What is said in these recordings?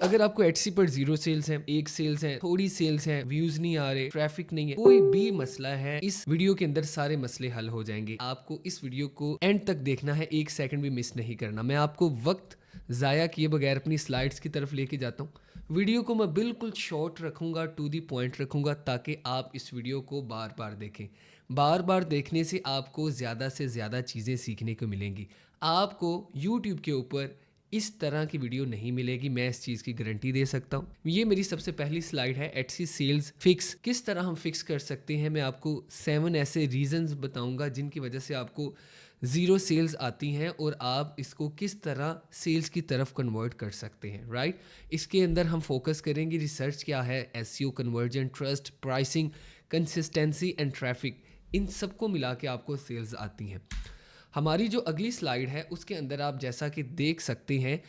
अगर आपको एटसी पर 0 सेल्स है, 1 सेल्स है, थोड़ी सेल्स है, व्यूज नहीं आ रहे, ट्रैफिक नहीं है, कोई भी मसला है, इस वीडियो के अंदर सारे मसले हल हो जाएंगे। आपको इस वीडियो को एंड तक देखना है, 1 सेकंड भी मिस नहीं करना। मैं आपको वक्त ज़ाया किए बगैर अपनी स्लाइड्स की तरफ लेके जाता हूँ। वीडियो को मैं बिल्कुल शॉर्ट रखूँगा, टू दी पॉइंट रखूँगा, ताकि आप इस वीडियो को बार बार देखें। बार बार देखने से आपको ज़्यादा से ज़्यादा चीज़ें सीखने को मिलेंगी। आपको यूट्यूब के ऊपर इस तरह की वीडियो नहीं मिलेगी, मैं इस चीज़ की गारंटी दे सकता हूँ। ये मेरी सबसे पहली स्लाइड है, एटसी सेल्स फिक्स। किस तरह हम फिक्स कर सकते हैं, मैं आपको 7 ऐसे रीजंस बताऊंगा जिनकी वजह से आपको 0 सेल्स आती हैं और आप इसको किस तरह सेल्स की तरफ कन्वर्ट कर सकते हैं, राइट। इसके अंदर हम फोकस करेंगे रिसर्च क्या है, SEO, conversion, trust, pricing, consistency and traffic, इन सबको मिला के आपको सेल्स आती हैं। हमारी जो अगली स्लाइड है उसके अंदर आप जैसा कि देख सकते हैं,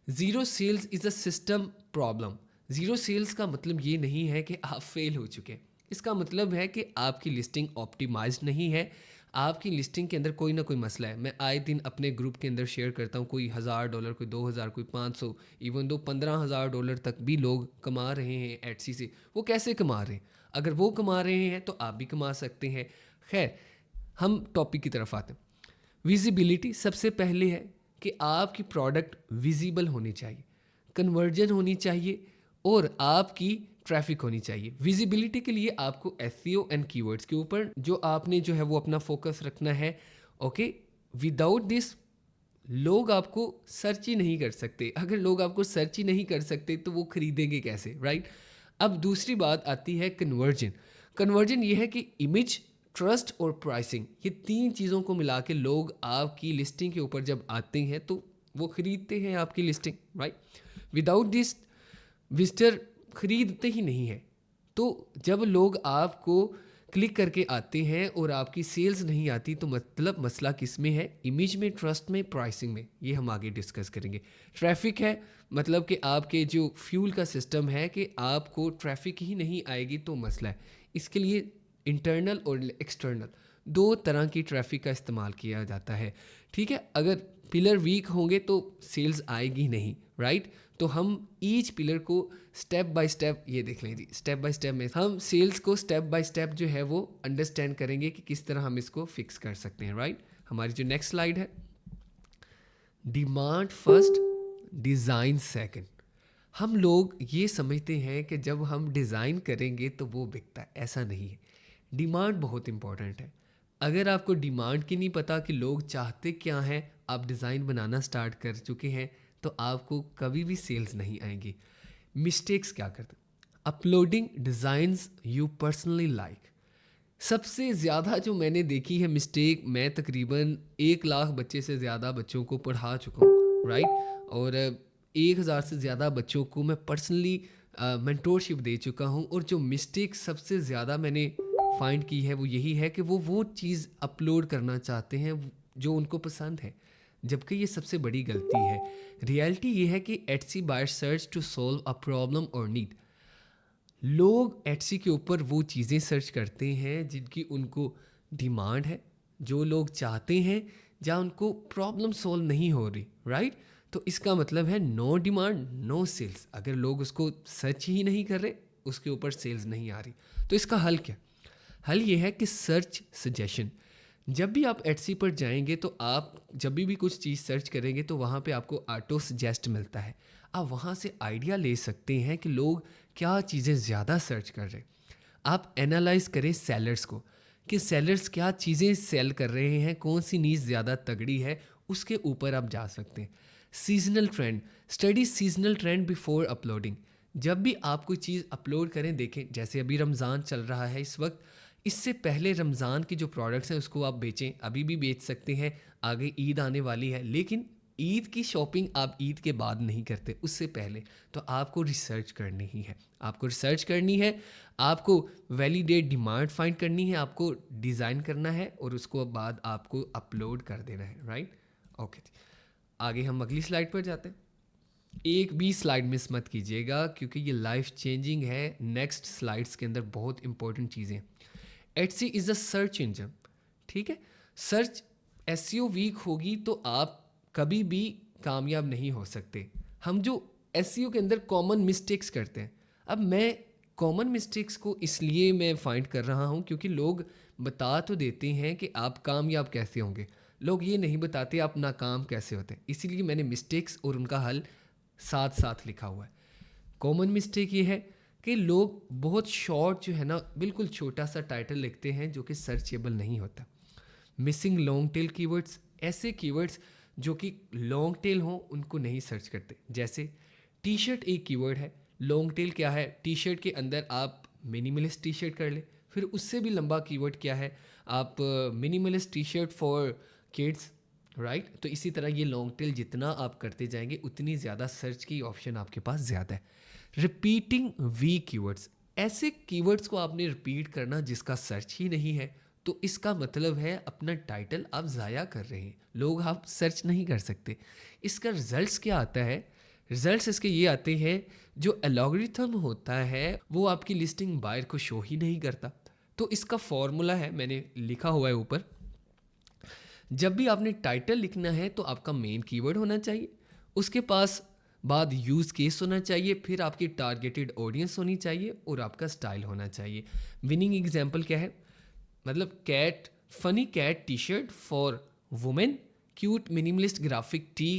0 sales is a system problem. 0 sales का मतलब ये नहीं है कि आप फेल हो चुके हैं। इसका मतलब है कि आपकी लिस्टिंग ऑप्टिमाइज्ड नहीं है, आपकी लिस्टिंग के अंदर कोई ना कोई मसला है। मैं आए दिन अपने ग्रुप के अंदर शेयर करता हूँ, कोई $1000, कोई 2000, कोई 500, इवन दो $15,000 तक भी लोग कमा रहे हैं एटसी से। वो कैसे कमा रहे हैं? अगर वो कमा रहे हैं तो आप भी कमा सकते हैं। खैर, हम टॉपिक की तरफ आते हैं। विजिबिलिटी सबसे पहले है कि आपकी प्रोडक्ट विजिबल होनी चाहिए, कन्वर्जन होनी चाहिए और आपकी ट्रैफिक होनी चाहिए। विजिबिलिटी के लिए आपको एसईओ एंड कीवर्ड्स के ऊपर जो आपने जो है वो अपना फोकस रखना है। ओके, विदाउट दिस लोग आपको सर्च ही नहीं कर सकते। अगर लोग आपको सर्च ही नहीं कर सकते तो वो खरीदेंगे कैसे, राइट। अब दूसरी बात आती है कन्वर्जन। कन्वर्जन ये है कि इमेज, ट्रस्ट और प्राइसिंग, ये 3 चीज़ों को मिला के लोग आपकी लिस्टिंग के ऊपर जब आते हैं तो वो खरीदते हैं आपकी listing, right. Without this visitor खरीदते ही नहीं है। तो जब लोग आपको क्लिक करके आते हैं और आपकी सेल्स नहीं आती तो मतलब मसला किस में है? इमेज में, ट्रस्ट में, प्राइसिंग में। ये हम आगे डिस्कस करेंगे। ट्रैफिक है मतलब कि आपके जो फ्यूल का सिस्टम है कि आपको ट्रैफिक ही नहीं आएगी तो मसला है। इसके लिए इंटरनल और एक्सटर्नल 2 तरह की ट्रैफिक का इस्तेमाल किया जाता है, ठीक है। अगर पिलर वीक होंगे तो सेल्स आएगी नहीं, राइट। तो हम ईच पिलर को स्टेप बाय स्टेप, ये देख लें जी, स्टेप बाय स्टेप में हम सेल्स को स्टेप बाय स्टेप जो है वो अंडरस्टैंड करेंगे कि किस तरह हम इसको फिक्स कर सकते हैं, राइट। हमारी जो नेक्स्ट स्लाइड है, डिमांड फर्स्ट, डिज़ाइन सेकंड। हम लोग ये समझते हैं कि जब हम डिज़ाइन करेंगे तो वो बिकता है, ऐसा नहीं है। डिमांड बहुत इंपॉर्टेंट है। अगर आपको डिमांड की नहीं पता कि लोग चाहते क्या हैं, आप डिज़ाइन बनाना स्टार्ट कर चुके हैं तो आपको कभी भी सेल्स नहीं आएंगी। मिस्टेक्स क्या करते? Uploading designs you personally like. सबसे ज़्यादा जो मैंने देखी है मिस्टेक, मैं तकरीबन 1 लाख बच्चे से ज़्यादा बच्चों को पढ़ा चुका हूँ, राइट। और 1000 से ज़्यादा बच्चों को मैं पर्सनली मेंटोरशिप दे चुका हूँ। और जो मिस्टेक सबसे ज़्यादा मैंने फाइंड की है वो यही है कि वो चीज़ अपलोड करना चाहते हैं जो उनको पसंद है, जबकि ये सबसे बड़ी गलती है। रियलिटी ये है कि Etsy buyer search to solve a problem और नीड। लोग एटसी के ऊपर वो चीज़ें सर्च करते हैं जिनकी उनको डिमांड है, जो लोग चाहते हैं, जहाँ उनको प्रॉब्लम सॉल्व नहीं हो रही, राइट। तो इसका मतलब है नो डिमांड नो सेल्स। अगर लोग उसको सर्च ही नहीं कर रहे, उसके ऊपर सेल्स नहीं आ रही, तो इसका हल क्या? हल ये है कि सर्च सजेशन। जब भी आप एटसी पर जाएंगे तो आप जब भी कुछ चीज़ सर्च करेंगे तो वहाँ पे आपको ऑटो सजेस्ट मिलता है। आप वहाँ से आइडिया ले सकते हैं कि लोग क्या चीज़ें ज़्यादा सर्च कर रहे हैं। आप एनालाइज करें सेलर्स को कि सेलर्स क्या चीज़ें सेल कर रहे हैं, कौन सी नीड ज़्यादा तगड़ी है, उसके ऊपर आप जा सकते हैं। Seasonal trend, study seasonal trend before uploading. जब भी आप कोई चीज़ अपलोड करें, देखें जैसे अभी रमज़ान चल रहा है इस वक्त, इससे पहले रमज़ान की जो प्रोडक्ट्स हैं उसको आप बेचें, अभी भी बेच सकते हैं। आगे ईद आने वाली है, लेकिन ईद की शॉपिंग आप ईद के बाद नहीं करते, उससे पहले। तो आपको रिसर्च करनी ही है, आपको रिसर्च करनी है, आपको वैलिडेट डिमांड फाइंड करनी है, आपको डिज़ाइन करना है और उसको बाद आपको अपलोड कर देना है, राइट। ओके, आगे हम अगली स्लाइड पर जाते हैं। एक भी स्लाइड मिस मत कीजिएगा क्योंकि ये लाइफ चेंजिंग है। नेक्स्ट स्लाइड्स के अंदर बहुत इंपॉर्टेंट चीज़ें। Etsy is a search engine, ठीक है। सर्च एसईओ वीक होगी तो आप कभी भी कामयाब नहीं हो सकते। हम जो एसईओ के अंदर कॉमन मिस्टेक्स करते हैं। अब मैं कॉमन मिस्टेक्स को इसलिए मैं फाइंड कर रहा हूँ क्योंकि लोग बता तो देते हैं कि आप कामयाब कैसे होंगे, लोग ये नहीं बताते आप नाकाम कैसे होते हैं। इसीलिए मैंने मिस्टेक्स और उनका हल साथ साथ लिखा हुआ है। कॉमन मिस्टेक ये है कि लोग बहुत शॉर्ट जो है ना, बिल्कुल छोटा सा टाइटल लिखते हैं जो कि सर्चेबल नहीं होता। मिसिंग लॉन्ग टेल कीवर्ड्स, ऐसे कीवर्ड्स जो कि लॉन्ग टेल हों उनको नहीं सर्च करते। जैसे टी शर्ट एक कीवर्ड है, लॉन्ग टेल क्या है, टी शर्ट के अंदर आप मिनिमलिस्ट टी शर्ट कर ले, फिर उससे भी लंबा कीवर्ड क्या है, आप minimalist T shirt for kids, right. तो इसी तरह ये लॉन्ग टेल जितना आप करते जाएंगे उतनी ज़्यादा सर्च की ऑप्शन आपके पास ज़्यादा है। रिपीटिंग वीक कीवर्ड्स, ऐसे कीवर्ड्स को आपने रिपीट करना जिसका सर्च ही नहीं है, तो इसका मतलब है अपना टाइटल आप ज़ाया कर रहे हैं, लोग आप सर्च नहीं कर सकते। इसका रिजल्ट्स क्या आता है, रिजल्ट्स इसके ये आते हैं, जो एल्गोरिथम होता है वो आपकी लिस्टिंग बायर को शो ही नहीं करता। तो इसका फॉर्मूला है, मैंने लिखा हुआ है ऊपर। जब भी आपने टाइटल लिखना है तो आपका मेन कीवर्ड होना चाहिए, उसके पास बाद यूज़ केस होना चाहिए, फिर आपकी टारगेटेड ऑडियंस होनी चाहिए और आपका स्टाइल होना चाहिए। विनिंग एग्जाम्पल क्या है, मतलब cat, funny cat T shirt for women, cute minimalist graphic tee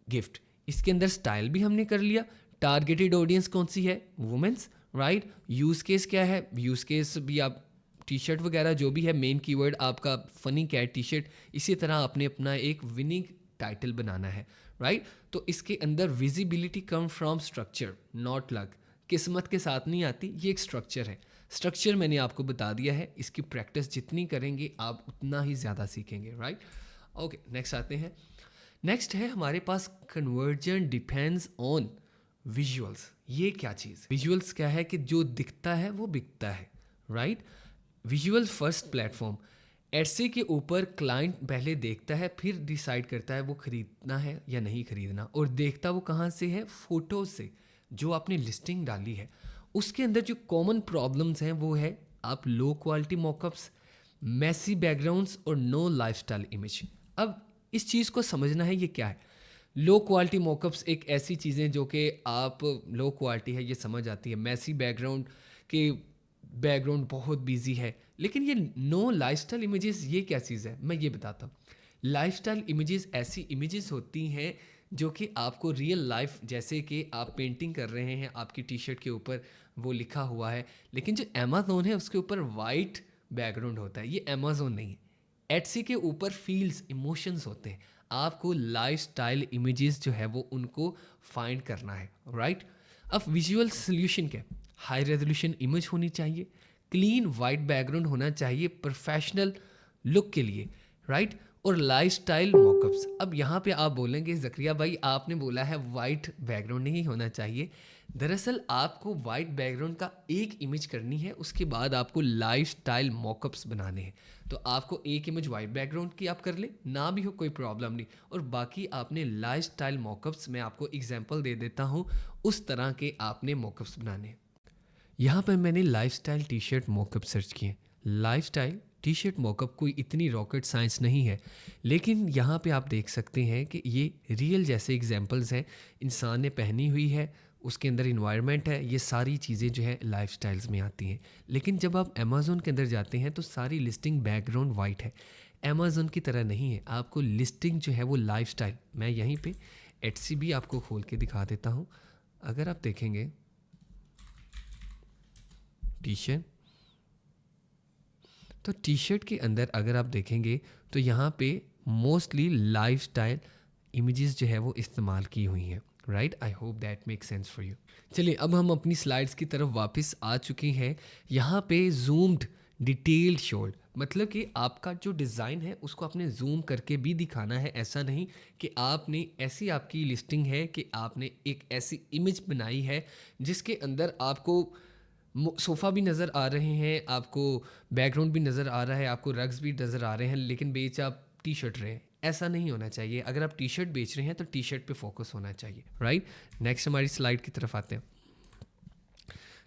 gift. इसके अंदर स्टाइल भी हमने कर लिया, टारगेटेड ऑडियंस कौन सी है, वुमेन्स, राइट। यूज़ केस क्या है, यूज़ केस भी आप टी शर्ट वगैरह जो भी है, मेन कीवर्ड आपका फनी कैट टी शर्ट। इसी तरह आपने अपना एक विनिंग टाइटल बनाना है, राइट। तो इसके अंदर visibility come from structure not luck, किस्मत के साथ नहीं आती, ये एक स्ट्रक्चर है। स्ट्रक्चर मैंने आपको बता दिया है, इसकी प्रैक्टिस जितनी करेंगे आप उतना ही ज़्यादा सीखेंगे, राइट। ओके, नेक्स्ट आते हैं। नेक्स्ट है हमारे पास कन्वर्जन डिपेंड्स ऑन विजुअल्स। ये क्या चीज़, विजुअल्स क्या है कि जो दिखता है वो बिकता है, राइट। विजुअल फर्स्ट प्लेटफॉर्म, एडसे के ऊपर क्लाइंट पहले देखता है फिर डिसाइड करता है वो खरीदना है या नहीं खरीदना, और देखता वो कहाँ से है, फोटो से जो आपने लिस्टिंग डाली है। उसके अंदर जो कॉमन प्रॉब्लम्स हैं वो है आप low quality mockups, messy backgrounds और नो लाइफस्टाइल इमेज। अब इस चीज़ को समझना है ये क्या है। लो क्वालिटी मॉकअप्स एक ऐसी चीज़ें जो कि आप लो क्वालिटी है ये समझ आती है, मैसी बैकग्राउंड के बैकग्राउंड बहुत बिजी है, लेकिन ये नो लाइफस्टाइल इमेजेस ये क्या चीज़ है, मैं ये बताता हूँ। लाइफस्टाइल इमेजेस ऐसी इमेजेस होती हैं जो कि आपको रियल लाइफ, जैसे कि आप पेंटिंग कर रहे हैं, आपकी टी शर्ट के ऊपर वो लिखा हुआ है, लेकिन जो अमेज़ोन है उसके ऊपर वाइट बैकग्राउंड होता है, ये अमेज़ोन नहीं है। एटसी के ऊपर फील्स, इमोशंस होते हैं, आपको लाइफस्टाइल इमेजेस जो है वो उनको फाइंड करना है, राइट। अब विजुअल सोल्यूशन क्या, हाई रेजोल्यूशन इमेज होनी चाहिए, क्लीन वाइट बैकग्राउंड होना चाहिए प्रोफेशनल लुक के लिए, राइट, और लाइफस्टाइल मॉकअप्स। अब यहाँ पे आप बोलेंगे ज़करिया भाई आपने बोला है वाइट बैकग्राउंड नहीं होना चाहिए। दरअसल आपको वाइट बैकग्राउंड का एक इमेज करनी है, उसके बाद आपको लाइफस्टाइल मॉकअप्स बनाने हैं। तो आपको एक इमेज वाइट बैकग्राउंड की आप कर ले, ना भी हो कोई प्रॉब्लम नहीं, और बाकी आपने लाइफस्टाइल मॉकअप्स, मैं आपको एग्जांपल दे देता हूँ, उस तरह के आपने मॉकअप्स बनाने हैं। यहाँ पर मैंने lifestyle T shirt mock-up search किए। लाइफस्टाइल टी शर्ट मॉकअप कोई इतनी रॉकेट साइंस नहीं है, लेकिन यहाँ पे आप देख सकते हैं कि ये रियल जैसे एग्जांपल्स हैं, इंसान ने पहनी हुई है, उसके अंदर इन्वायरमेंट है, ये सारी चीज़ें जो है लाइफस्टाइल्स में आती हैं। लेकिन जब आप अमेज़ोन के अंदर जाते हैं तो सारी लिस्टिंग बैकग्राउंड वाइट है, अमेज़ोन की तरह नहीं है, आपको लिस्टिंग जो है वो लाइफस्टाइल, मैं यहीं पे एटसी भी आपको खोल के दिखा देता हूँ। अगर आप देखेंगे टी शर्ट, तो टी शर्ट के अंदर अगर आप देखेंगे तो यहाँ पे मोस्टली लाइफस्टाइल इमेजेस जो है वो इस्तेमाल की हुई हैं, right. I hope that make sense for you. चलिए अब हम अपनी स्लाइड्स की तरफ वापस आ चुके हैं। यहाँ पे जूम्ड डिटेल्ड शोड, मतलब कि आपका जो डिज़ाइन है उसको आपने जूम करके भी दिखाना है। ऐसा नहीं कि आपने ऐसी आपकी लिस्टिंग है कि आपने एक ऐसी इमेज बनाई है जिसके अंदर आपको सोफ़ा भी नज़र आ रहे हैं, आपको बैकग्राउंड भी नज़र आ रहा है, आपको रग्स भी नज़र आ रहे हैं, लेकिन बेच आप टी शर्ट रहे हैं। ऐसा नहीं होना चाहिए। अगर आप टी शर्ट बेच रहे हैं तो टी शर्ट पे फोकस होना चाहिए, राइट। नेक्स्ट हमारी स्लाइड की तरफ आते हैं।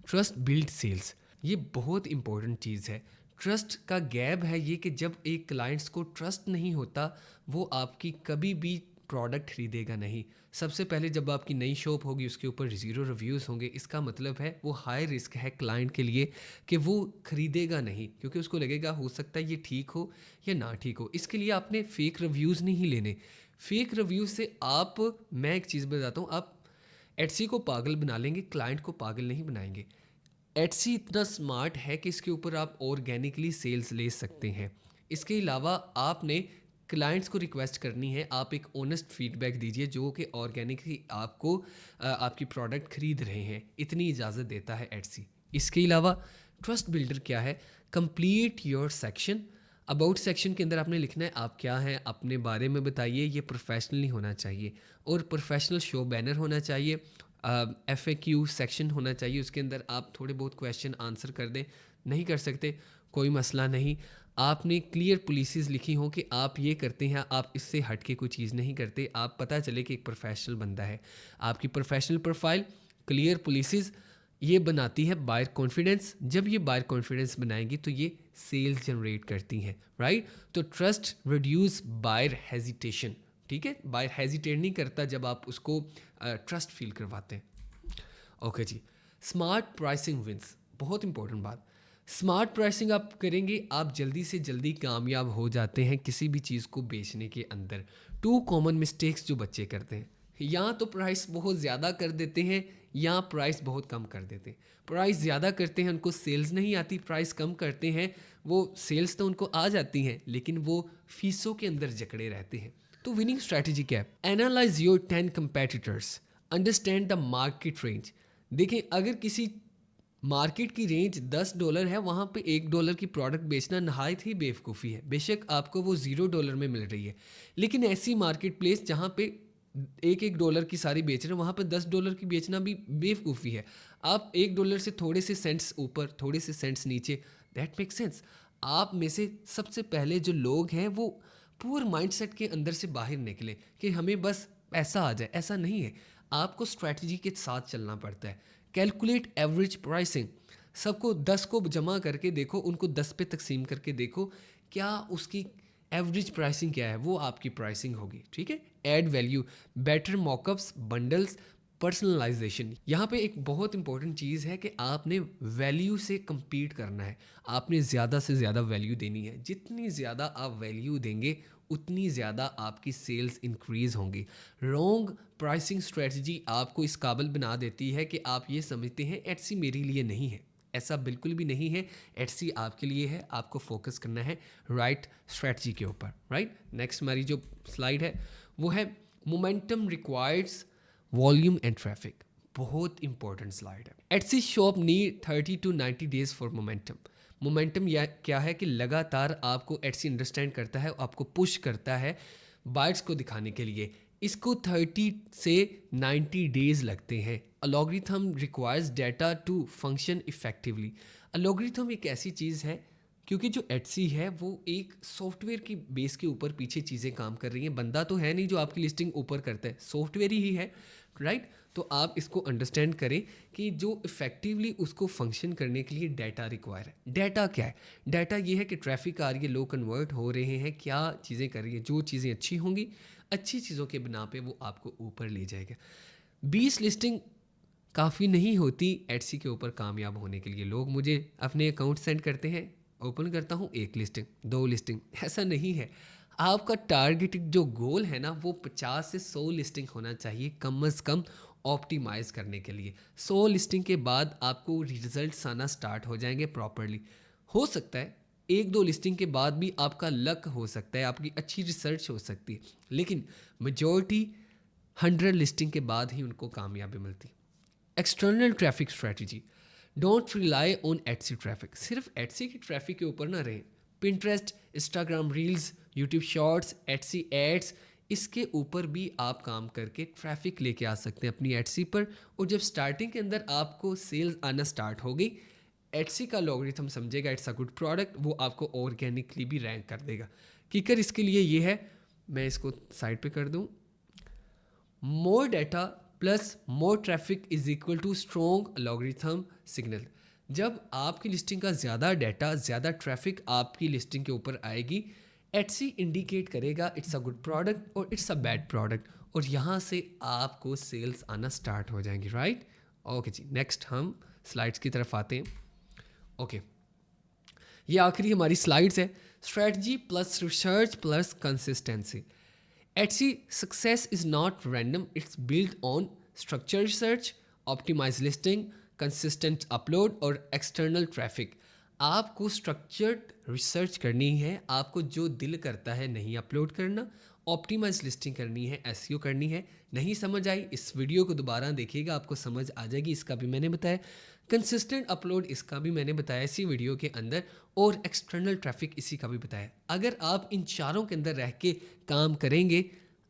ट्रस्ट बिल्ड सेल्स, ये बहुत इंपॉर्टेंट चीज़ है। ट्रस्ट का गैप है ये कि जब एक क्लाइंट्स को ट्रस्ट नहीं होता वो आपकी कभी भी प्रोडक्ट खरीदेगा नहीं। सबसे पहले जब आपकी नई शॉप होगी उसके ऊपर 0 रिव्यूज़ होंगे, इसका मतलब है वो हाई रिस्क है क्लाइंट के लिए कि वो खरीदेगा नहीं, क्योंकि उसको लगेगा हो सकता है ये ठीक हो या ना ठीक हो। इसके लिए आपने फेक रिव्यूज़ नहीं लेने। फेक रिव्यू से मैं एक चीज़ बताता हूँ, आप एटसी को पागल बना लेंगे, क्लाइंट को पागल नहीं बनाएंगे। एटसी इतना स्मार्ट है कि इसके ऊपर आप ऑर्गेनिकली सेल्स ले सकते हैं। इसके अलावा आपने क्लाइंट्स को रिक्वेस्ट करनी है, आप एक ऑनेस्ट फीडबैक दीजिए जो कि ऑर्गेनिकली आपकी प्रोडक्ट खरीद रहे हैं, इतनी इजाज़त देता है एटसी। इसके अलावा ट्रस्ट बिल्डर क्या है, complete your section. About section के अंदर आपने लिखना है आप क्या हैं, अपने बारे में बताइए, ये प्रोफेशनली होना चाहिए और प्रोफेशनल शो बैनर होना चाहिए। FAQ सेक्शन होना चाहिए, उसके अंदर आप थोड़े बहुत क्वेश्चन आंसर कर दें, नहीं कर सकते कोई मसला नहीं। आपने क्लियर पॉलिसीज़ लिखी हों कि आप ये करते हैं, आप इससे हट के कोई चीज़ नहीं करते, आप पता चले कि एक प्रोफेशनल बंदा है। आपकी प्रोफेशनल प्रोफाइल, क्लियर पॉलिसीज़, ये बनाती है बायर कॉन्फिडेंस। जब ये बायर कॉन्फिडेंस बनाएंगी तो ये सेल्स जनरेट करती हैं, राइट। तो ट्रस्ट रिड्यूस बायर हेजिटेशन, ठीक है। बायर हेजिटेट नहीं करता जब आप उसको ट्रस्ट फील करवाते हैं। ओके जी। स्मार्ट प्राइसिंग विंस, बहुत इंपॉर्टेंट बात। स्मार्ट प्राइसिंग आप करेंगे, आप जल्दी से जल्दी कामयाब हो जाते हैं किसी भी चीज़ को बेचने के अंदर। 2 कॉमन मिस्टेक्स जो बच्चे करते हैं, या तो प्राइस बहुत ज़्यादा कर देते हैं या प्राइस बहुत कम कर देते हैं। प्राइस ज़्यादा करते हैं, उनको सेल्स नहीं आती, प्राइस कम करते हैं, वो सेल्स तो उनको आ जाती हैं लेकिन वो फीसों के अंदर जकड़े रहते हैं। तो विनिंग स्ट्रैटेजी क्या है, analyse your 10 competitors, understand the market range. देखें, अगर किसी मार्केट की रेंज $10 है, वहाँ पे $1 की प्रोडक्ट बेचना नहायत ही बेवकूफ़ी है। बेशक आपको वो $0 में मिल रही है, लेकिन ऐसी मार्केट प्लेस जहाँ पे $1 की सारी बेच रहे हैं, वहाँ पे $10 की बेचना भी बेवकूफ़ी है। आप $1 से थोड़े से सेंट्स ऊपर, थोड़े से सेंट्स नीचे, दैट मेक सेंस। आप में से सबसे पहले जो लोग हैं वो पूर माइंडसेट के अंदर से बाहर निकले कि हमें बस ऐसा आ जाए, ऐसा नहीं है। आपको स्ट्रैटेजी के साथ चलना पड़ता है। कैलकुलेट एवरेज प्राइसिंग, सबको 10 को जमा करके देखो, उनको 10 पे तकसीम करके देखो, क्या उसकी एवरेज प्राइसिंग क्या है, वो आपकी प्राइसिंग होगी, ठीक है। Add value, better mockups, bundles, personalisation. यहाँ पे एक बहुत इंपॉर्टेंट चीज़ है कि आपने वैल्यू से compete करना है, आपने ज़्यादा से ज़्यादा वैल्यू देनी है। जितनी ज़्यादा आप वैल्यू देंगे उतनी ज़्यादा आपकी सेल्स इंक्रीज़ होंगी। रॉन्ग प्राइसिंग स्ट्रेटजी आपको इस काबिल बना देती है कि आप ये समझते हैं एटसी मेरे लिए नहीं है। ऐसा बिल्कुल भी नहीं है, एटसी आपके लिए है। आपको फोकस करना है राइट स्ट्रेटजी के ऊपर, राइट। नेक्स्ट हमारी जो स्लाइड है वो है momentum requires volume and traffic. बहुत इंपॉर्टेंट स्लाइड है। Etsy shop need 30 to 90 days for momentum. Momentum या क्या है कि लगातार आपको एटसी अंडरस्टैंड करता है, आपको पुश करता है बाइट्स को दिखाने के लिए। इसको 30 से 90 डेज लगते हैं। Algorithm requires data to function effectively. Algorithm एक ऐसी चीज़ है, क्योंकि जो एटसी है वो एक सॉफ्टवेयर की बेस के ऊपर पीछे चीज़ें काम कर रही हैं। बंदा तो है नहीं जो आपकी लिस्टिंग ऊपर करता है, सॉफ्टवेयर ही है, राइट। तो आप इसको अंडरस्टैंड करें कि जो इफेक्टिवली उसको फंक्शन करने के लिए डाटा रिक्वायर है। डाटा क्या है, डाटा ये है कि ट्रैफिक आ रही है, लोग कन्वर्ट हो रहे हैं, क्या चीज़ें कर रही है। जो चीज़ें अच्छी होंगी, अच्छी चीज़ों के बिना पे वो आपको ऊपर ले जाएगा। 20 लिस्टिंग काफ़ी नहीं होती एटसी के ऊपर कामयाब होने के लिए। लोग मुझे अपने अकाउंट सेंड करते हैं, ओपन करता हूँ 1 लिस्टिंग 2 लिस्टिंग, ऐसा नहीं है। आपका टारगेट जो गोल है ना वो 50 से 100 लिस्टिंग होना चाहिए कम अज़ कम ऑप्टिमाइज़ करने के लिए। 100 लिस्टिंग के बाद आपको रिजल्ट्स आना स्टार्ट हो जाएंगे प्रॉपरली। हो सकता है 1-2 लिस्टिंग के बाद भी आपका लक हो सकता है, आपकी अच्छी रिसर्च हो सकती है, लेकिन मेजॉरिटी 100 लिस्टिंग के बाद ही उनको कामयाबी मिलती। External traffic strategy, don't rely on Etsy traffic. सिर्फ एटसी की ट्रैफिक के ऊपर ना रहें। Pinterest, Instagram reels, YouTube shorts, Etsy ads, इसके ऊपर भी आप काम करके ट्रैफिक लेके आ सकते हैं अपनी एटसी पर। और जब स्टार्टिंग के अंदर आपको सेल्स आना स्टार्ट हो गई, एटसी का लॉगरिथम समझेगा इट्स अ गुड प्रोडक्ट, वो आपको ऑर्गेनिकली भी रैंक कर देगा। किकर इसके लिए ये है, मैं इसको साइड पे कर दूं, more data plus more traffic is equal to strong logarithm signal. जब आपकी लिस्टिंग का ज़्यादा डाटा, ज़्यादा ट्रैफिक आपकी लिस्टिंग के ऊपर आएगी, एटसी इंडिकेट करेगा इट्स अ गुड प्रोडक्ट और इट्स अ बैड प्रोडक्ट, और यहाँ से आपको सेल्स आना स्टार्ट हो जाएंगी, राइट। ओके जी, नेक्स्ट हम स्लाइड्स की तरफ आते हैं। ओके, ये आखिरी हमारी स्लाइड्स है। Strategy plus research plus consistency. Etsy success is not random, it's built on structured research, optimized listing, consistent upload और external traffic। आपको structured research करनी है, आपको जो दिल करता है नहीं अपलोड करना, ऑप्टिमाइज लिस्टिंग करनी है, एसईओ करनी है। नहीं समझ आई, इस वीडियो को दोबारा देखिएगा, आपको समझ आ जाएगी। इसका भी मैंने बताया, कंसिस्टेंट अपलोड इसका भी मैंने बताया इसी वीडियो के अंदर, और एक्सटर्नल ट्रैफिक इसी का भी बताया। अगर आप इन चारों के अंदर रह के काम करेंगे,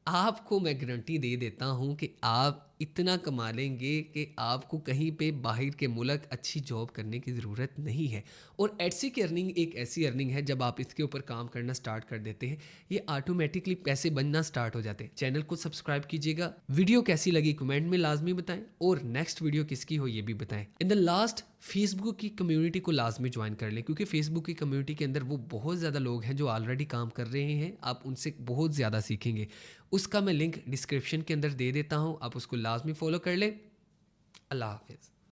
आपको मैं गारंटी दे देता हूं कि आप इतना कमा लेंगे कि आपको कहीं पे बाहर के मुल्क अच्छी जॉब करने की ज़रूरत नहीं है। और एटसी की अर्निंग एक ऐसी अर्निंग है, जब आप इसके ऊपर काम करना स्टार्ट कर देते हैं, ये ऑटोमेटिकली पैसे बनना स्टार्ट हो जाते हैं। चैनल को सब्सक्राइब कीजिएगा। वीडियो कैसी लगी कमेंट में लाजमी बताएं, और नेक्स्ट वीडियो किसकी हो ये भी बताएं। इन द लास्ट, फेसबुक की कम्युनिटी को लाजमी ज्वाइन कर लें, क्योंकि फेसबुक की कम्युनिटी के अंदर वो बहुत ज़्यादा लोग हैं जो ऑलरेडी काम कर रहे हैं, आप उनसे बहुत ज़्यादा सीखेंगे। उसका मैं लिंक डिस्क्रिप्शन के अंदर दे देता हूँ, आप उसको लाजमी फॉलो कर लें। अल्लाह हाफिज़।